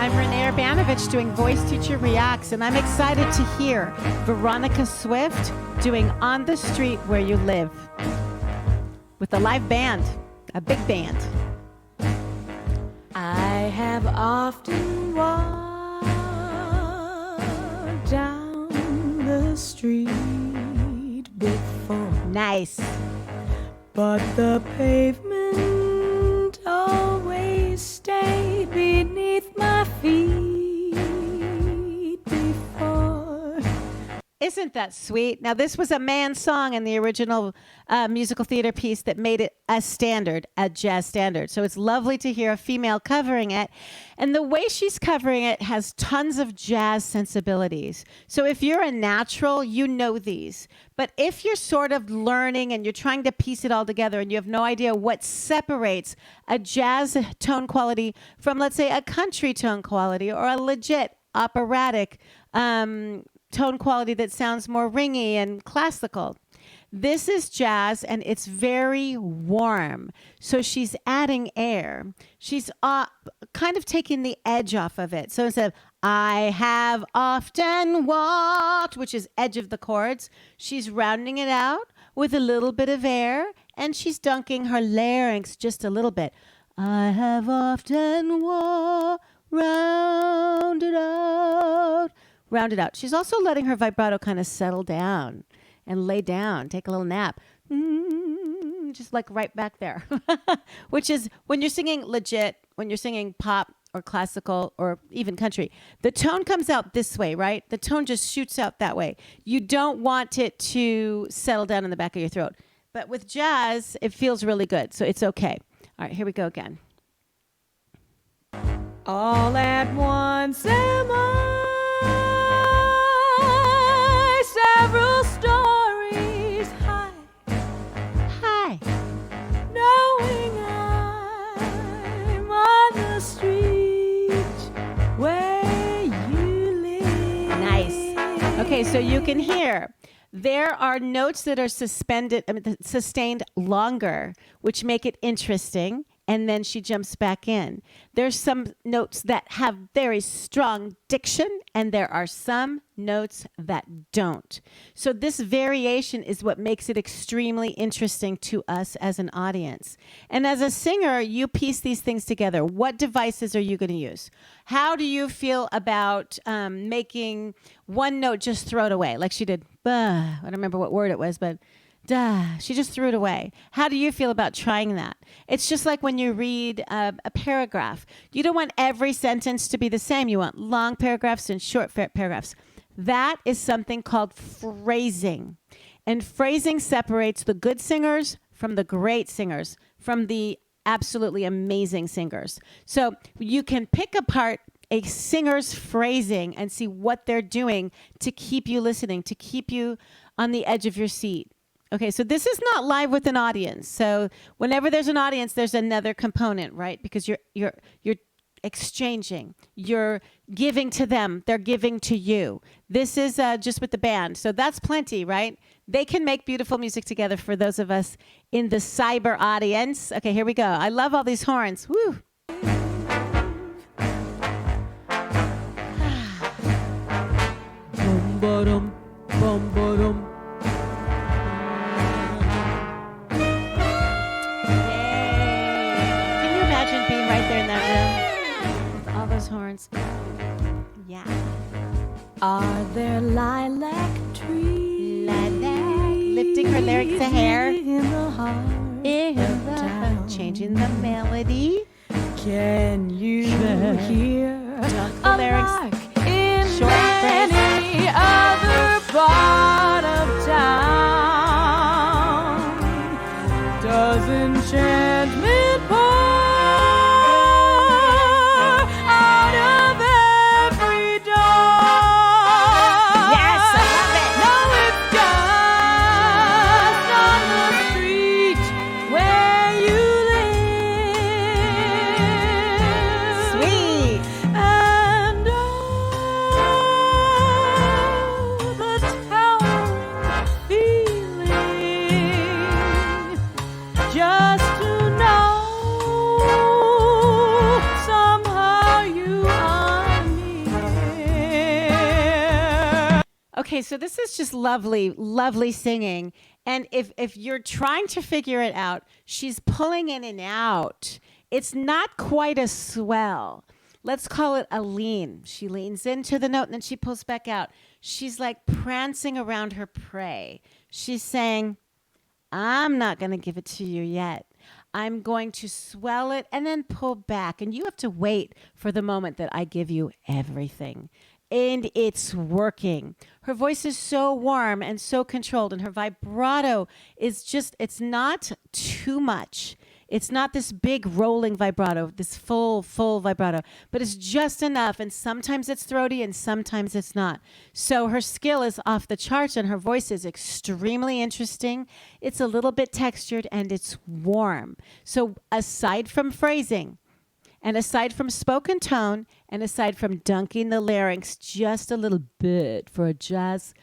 I'm Renee doing Voice Teacher Reacts, and I'm excited to hear Veronica Swift doing On the Street Where You Live with a live band, a big band. I have often walked down the street before. Nice. But the pavement always stayed beneath my feet before. Isn't that sweet? Now, this was a man's song in the original musical theater piece that made it a standard, a jazz standard. So it's lovely to hear a female covering it. And the way she's covering it has tons of jazz sensibilities. So if you're a natural, you know these. But if you're sort of learning and you're trying to piece it all together and you have no idea what separates a jazz tone quality from, let's say, a country tone quality or a legit operatic tone quality that sounds more ringy and classical. This is jazz, and it's very warm. So she's adding air. She's kind of taking the edge off of it. So instead of, I have often walked, which is edge of the chords, she's rounding it out with a little bit of air, and she's dunking her larynx just a little bit. I have often walked, rounded out. Rounded out. She's also letting her vibrato kind of settle down and lay down, take a little nap. Just like right back there, which is when you're singing legit, when you're singing pop or classical or even country, the tone comes out this way, right? The tone just shoots out that way. You don't want it to settle down in the back of your throat. But with jazz, it feels really good. So it's okay. All right, here we go again. All at once am I several stories high, knowing I'm on the street where you live. Nice. Okay, so you can hear there are notes that are sustained longer, which make it interesting. And then she jumps back in. There's some notes that have very strong diction, and there are some notes that don't. So this variation is what makes it extremely interesting to us as an audience. And as a singer, you piece these things together. What devices are you going to use? How do you feel about making one note just throw it away, like she did? I don't remember what word it was, but she just threw it away. How do you feel about trying that? It's just like when you read a paragraph. You don't want every sentence to be the same. You want long paragraphs and short paragraphs. That is something called phrasing. And phrasing separates the good singers from the great singers, from the absolutely amazing singers. So you can pick apart a singer's phrasing and see what they're doing to keep you listening, to keep you on the edge of your seat. Okay, so this is not live with an audience. So whenever there's an audience, there's another component, right? Because you're exchanging, you're giving to them, they're giving to you. This is just with the band. So that's plenty, right? They can make beautiful music together for those of us in the cyber audience. Okay, here we go. I love all these horns. Woo! Bum-ba-dum, bum-ba-dum. Being right there in that room with all those horns. Yeah. Are there lilac trees? Lilac. Lifting her larynx to hair. In the heart In of the town. changing the melody. Can you hear Dunk the a larynx. lark in Short any other part of town? Does enchantment pour out of every door? Yes, I love it. No, it's just on the street where you live. Sweet. And all Okay, so this is just lovely, lovely singing. And if you're trying to figure it out, she's pulling in and out. It's not quite a swell. Let's call it a lean. She leans into the note and then she pulls back out. She's like prancing around her prey. She's saying, I'm not going to give it to you yet. I'm going to swell it and then pull back. And you have to wait for the moment that I give you everything. And it's working. Her voice is so warm and so controlled. And her vibrato is just, it's not too much. It's not this big rolling vibrato, this full vibrato, but it's just enough. And sometimes it's throaty and sometimes it's not. So her skill is off the charts and her voice is extremely interesting. It's a little bit textured and it's warm. So aside from phrasing and aside from spoken tone and aside from dunking the larynx just a little bit for a jazz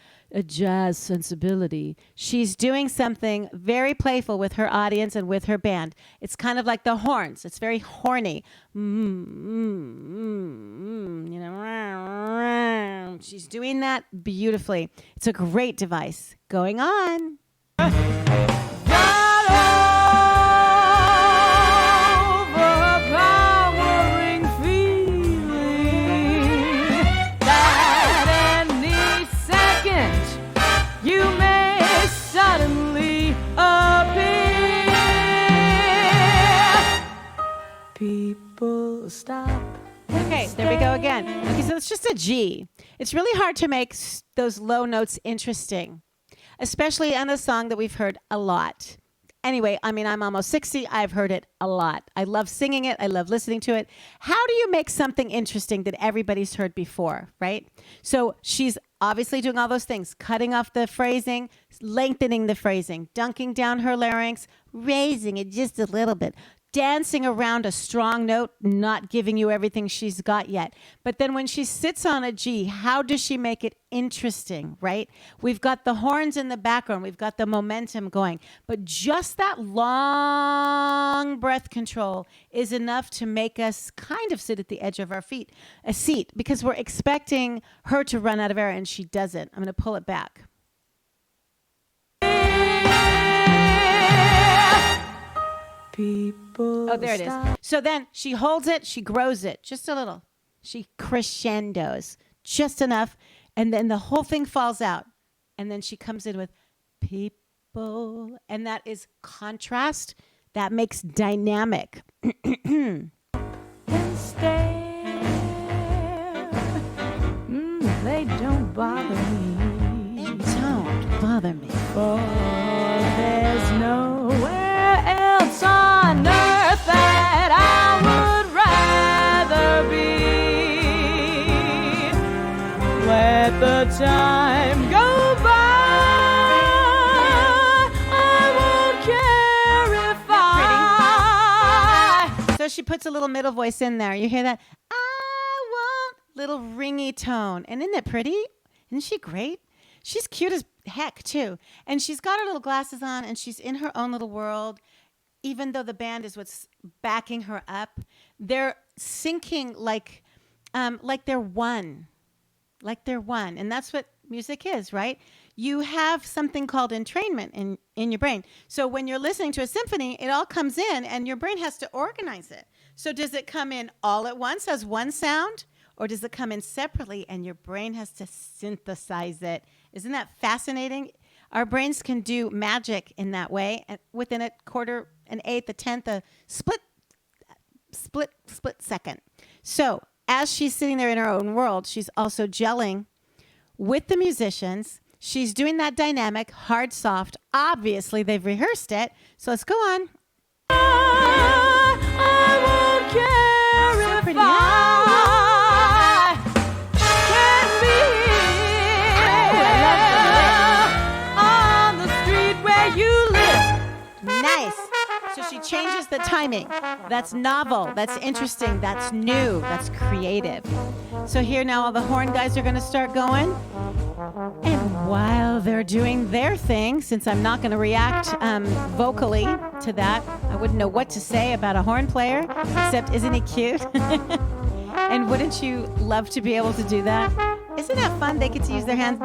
sensibility, she's doing something very playful with her audience and with her band. It's kind of like the horns. It's very horny. You know, she's doing that beautifully. It's a great device. Going on. People stop. Okay, there we go again. Okay, so it's just a G. It's really hard to make those low notes interesting, especially on a song that we've heard a lot. Anyway, I mean, I'm almost 60. I've heard it a lot. I love singing it. I love listening to it. How do you make something interesting that everybody's heard before, right? So she's obviously doing all those things, cutting off the phrasing, lengthening the phrasing, dunking down her larynx, raising it just a little bit, dancing around a strong note, not giving you everything she's got yet. But then when she sits on a G, how does she make it interesting, right? We've got the horns in the background. We've got the momentum going. But just that long breath control is enough to make us kind of sit at the edge of our feet, a seat, because we're expecting her to run out of air and she doesn't. I'm going to pull it back. People there it is. So then she holds it, she grows it just a little. She crescendos just enough, and then the whole thing falls out. And then she comes in with people, and that is contrast. That makes dynamic. And stare. They don't bother me. They don't bother me. For there's nowhere else on earth that I would rather be. Let the time go by. I won't care if I. So she puts a little middle voice in there. You hear that? I want little ringy tone. And isn't it pretty? Isn't she great? She's cute as heck, too. And she's got her little glasses on, and she's in her own little world. Even though the band is what's backing her up, they're syncing like they're one. Like they're one. And that's what music is, right? You have something called entrainment in your brain. So when you're listening to a symphony, it all comes in, and your brain has to organize it. So does it come in all at once as one sound? Or does it come in separately and your brain has to synthesize it? Isn't that fascinating? Our brains can do magic in that way, and within a quarter, an eighth, a tenth, a split second. So as she's sitting there in her own world, she's also gelling with the musicians. She's doing that dynamic, hard, soft. Obviously, they've rehearsed it. So let's go on. I won't care So if pretty. I can be on the street where you live. Nice. So she changes the timing. That's novel. That's interesting. That's new. That's creative. So here now all the horn guys are going to start going. And while they're doing their thing, since I'm not going to react vocally to that, I wouldn't know what to say about a horn player, except isn't he cute? And wouldn't you love to be able to do that? Isn't that fun? They get to use their hands.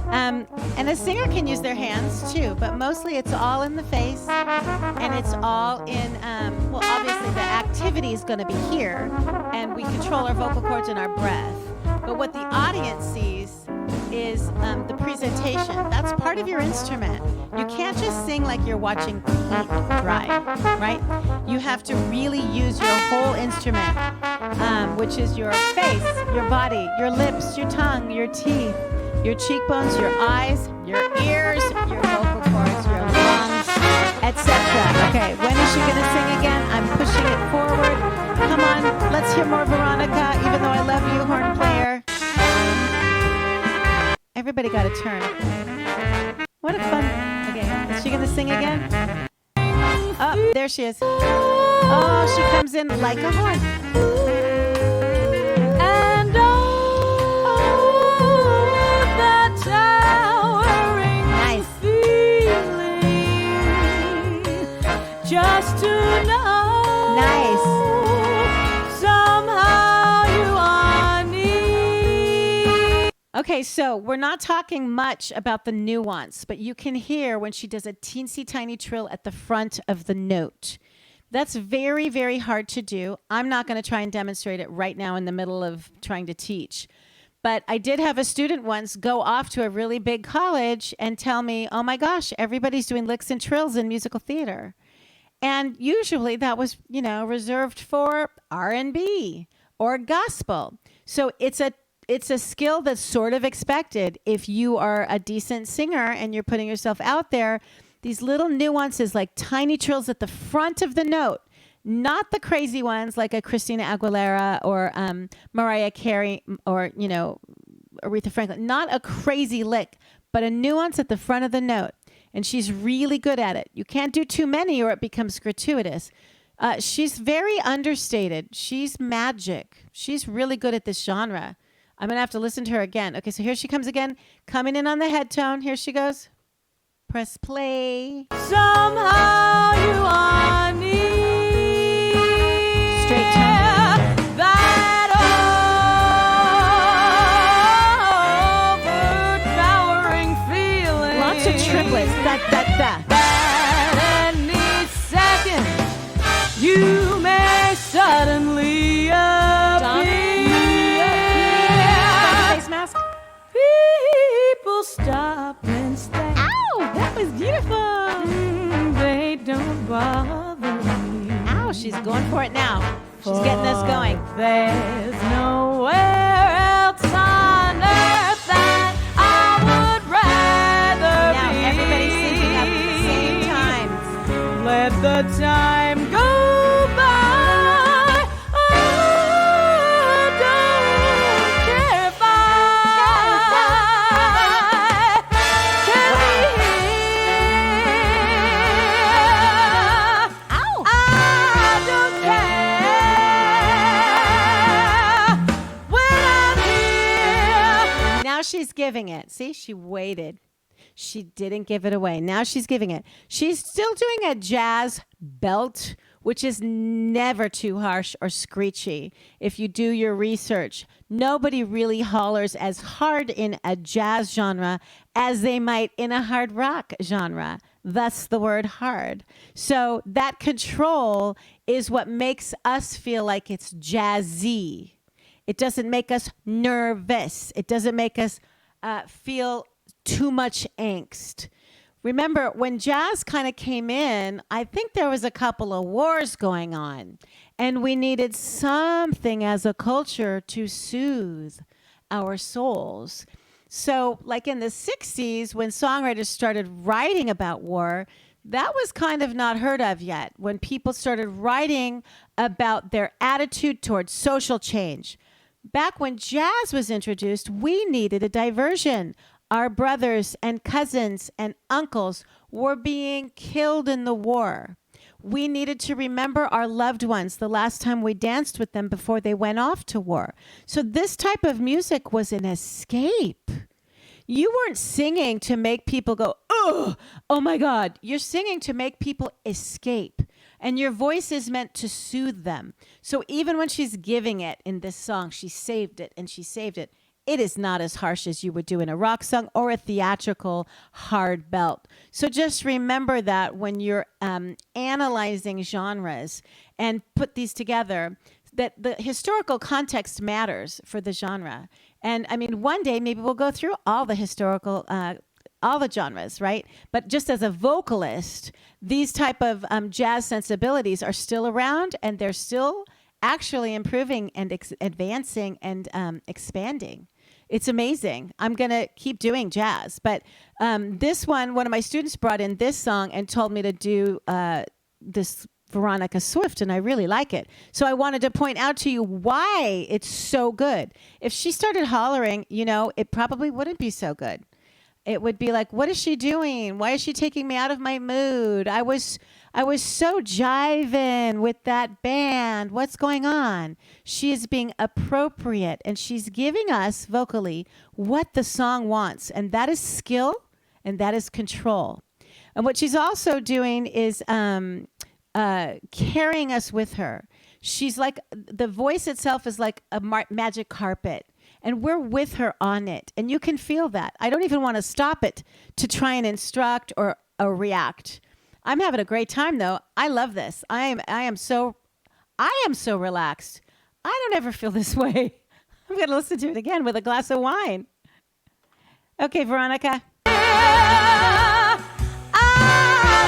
And a singer can use their hands too, but mostly it's all in the face, and it's all in, well, obviously the activity is going to be here, and we control our vocal cords and our breath. But what the audience sees is the presentation. That's part of your instrument. You can't just sing like you're watching paint dry, right? You have to really use your whole instrument, which is your face, your body, your lips, your tongue, your teeth, your cheekbones, your eyes, your ears, your vocal cords, your lungs, etc. Okay, when is she going to sing again? I'm pushing it forward. Come on, let's hear more Veronica, even though I love you, horn player. Everybody got a turn. What a fun. Okay, is she going to sing again? Oh, there she is. Oh, she comes in like a horn. And that towering feeling, just to know. Nice. Somehow you are near. Okay, so we're not talking much about the nuance, but you can hear when she does a teensy tiny trill at the front of the note. That's very, very hard to do. I'm not going to try and demonstrate it right now in the middle of trying to teach. But I did have a student once go off to a really big college and tell me, oh my gosh, everybody's doing licks and trills in musical theater. And usually that was, reserved for R&B or gospel. So it's a skill that's sort of expected if you are a decent singer and you're putting yourself out there. These little nuances like tiny trills at the front of the note, not the crazy ones like a Christina Aguilera or Mariah Carey or, Aretha Franklin. Not a crazy lick, but a nuance at the front of the note. And she's really good at it. You can't do too many or it becomes gratuitous. She's very understated. She's magic. She's really good at this genre. I'm going to have to listen to her again. Okay, so here she comes again, coming in on the head tone. Here she goes. Press play. Somehow you are near. Straight tone. That overpowering feeling. Lots of triplets. Da, da, da. That any second you may suddenly appear. Face mask. People stop and stare. Ow, that was beautiful. They don't bother me. Ow, she's going for it now. She's getting us going. There's nowhere else on earth that I would rather Now be. everybody's singing up at the same time. Let the time go by. I don't care if I can be here. Ow. I don't care when I'm here. Now she's giving it. See, she waited. She didn't give it away. Now she's giving it. She's still doing a jazz belt, which is never too harsh or screechy. If you do your research, nobody really hollers as hard in a jazz genre as they might in a hard rock genre. Thus the word hard. So that control is what makes us feel like it's jazzy. It doesn't make us nervous. It doesn't make us feel too much angst. Remember, when jazz kind of came in, I think there was a couple of wars going on, and we needed something as a culture to soothe our souls. So, like in the 60s, when songwriters started writing about war, that was kind of not heard of yet. When people started writing about their attitude towards social change. Back when jazz was introduced, we needed a diversion. Our brothers and cousins and uncles were being killed in the war. We needed to remember our loved ones the last time we danced with them before they went off to war. So this type of music was an escape. You weren't singing to make people go, oh my God. You're singing to make people escape. And your voice is meant to soothe them. So even when she's giving it in this song, she saved it and she saved it. It is not as harsh as you would do in a rock song or a theatrical hard belt. So just remember that when you're analyzing genres and put these together, that the historical context matters for the genre. And I mean, one day maybe we'll go through all the historical, all the genres, right? But just as a vocalist, these type of jazz sensibilities are still around, and they're still actually improving and advancing and expanding. It's amazing. I'm going to keep doing jazz. But this one of my students brought in this song and told me to do this Veronica Swift, and I really like it. So I wanted to point out to you why it's so good. If she started hollering, it probably wouldn't be so good. It would be like, what is she doing? Why is she taking me out of my mood? I was so jiving with that band. What's going on? She is being appropriate, and she's giving us vocally what the song wants, and that is skill and that is control. And what she's also doing is carrying us with her. She's like, the voice itself is like a magic carpet. And we're with her on it. And you can feel that. I don't even want to stop it to try and instruct or react. I'm having a great time, though. I love this. I am so relaxed. I don't ever feel this way. I'm going to listen to it again with a glass of wine. Okay, Veronica. I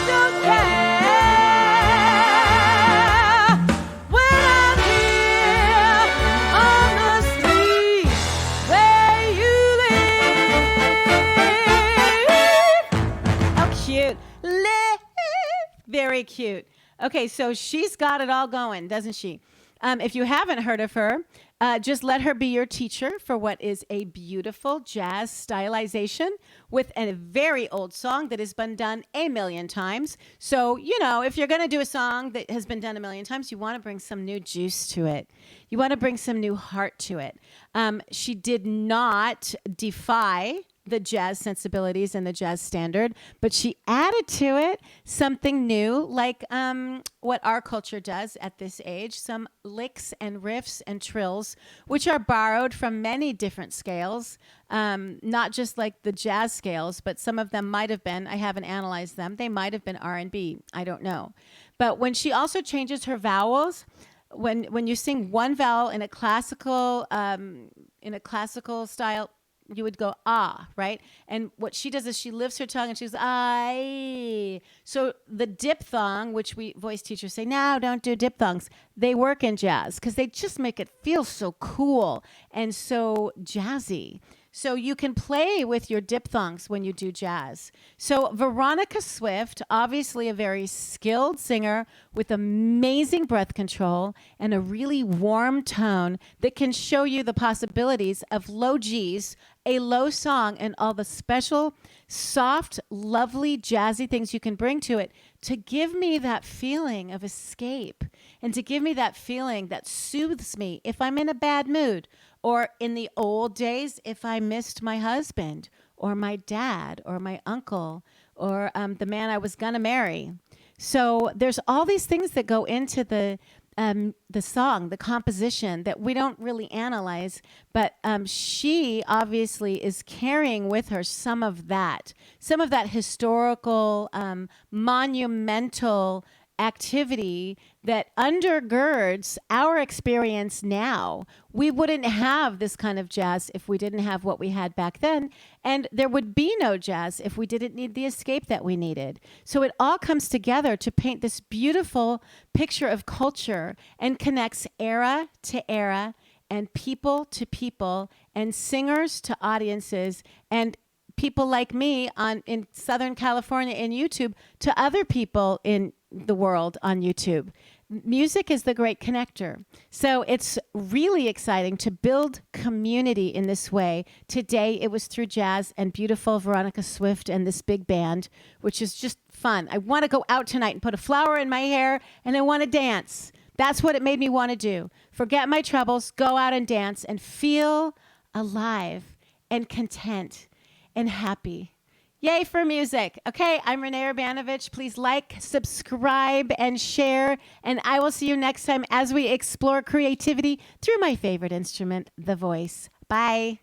don't care. Very cute. Okay, so she's got it all going, doesn't she? If you haven't heard of her, just let her be your teacher for what is a beautiful jazz stylization with a very old song that has been done a million times. So, if you're going to do a song that has been done a million times, you want to bring some new juice to it. You want to bring some new heart to it. She did not defy the jazz sensibilities and the jazz standard, but she added to it something new, like what our culture does at this age, some licks and riffs and trills, which are borrowed from many different scales, not just like the jazz scales, but some of them might have been, I haven't analyzed them, they might have been R&B, I don't know. But when she also changes her vowels, when you sing one vowel in a classical style, you would go, ah, right? And what she does is she lifts her tongue and she goes, I. So the diphthong, which we voice teachers say, no, don't do diphthongs. They work in jazz because they just make it feel so cool and so jazzy. So you can play with your diphthongs when you do jazz. So Veronica Swift, obviously a very skilled singer with amazing breath control and a really warm tone that can show you the possibilities of low Gs, a low song, and all the special, soft, lovely, jazzy things you can bring to it to give me that feeling of escape and to give me that feeling that soothes me if I'm in a bad mood. Or in the old days, if I missed my husband or my dad or my uncle or the man I was going to marry. So there's all these things that go into the song, the composition that we don't really analyze. But she obviously is carrying with her some of that historical, monumental activity that undergirds our experience now. We wouldn't have this kind of jazz if we didn't have what we had back then, and there would be no jazz if we didn't need the escape that we needed. So it all comes together to paint this beautiful picture of culture and connects era to era and people to people and singers to audiences and people like me in Southern California in YouTube to other people in the world on YouTube. Music is the great connector. So it's really exciting to build community in this way. Today it was through jazz and beautiful Veronica Swift and this big band, which is just fun. I want to go out tonight and put a flower in my hair and I want to dance. That's what it made me want to do. Forget my troubles, go out and dance and feel alive and content and happy. Yay for music. Okay, I'm Renee Urbanovich. Please like, subscribe, and share. And I will see you next time as we explore creativity through my favorite instrument, the voice. Bye.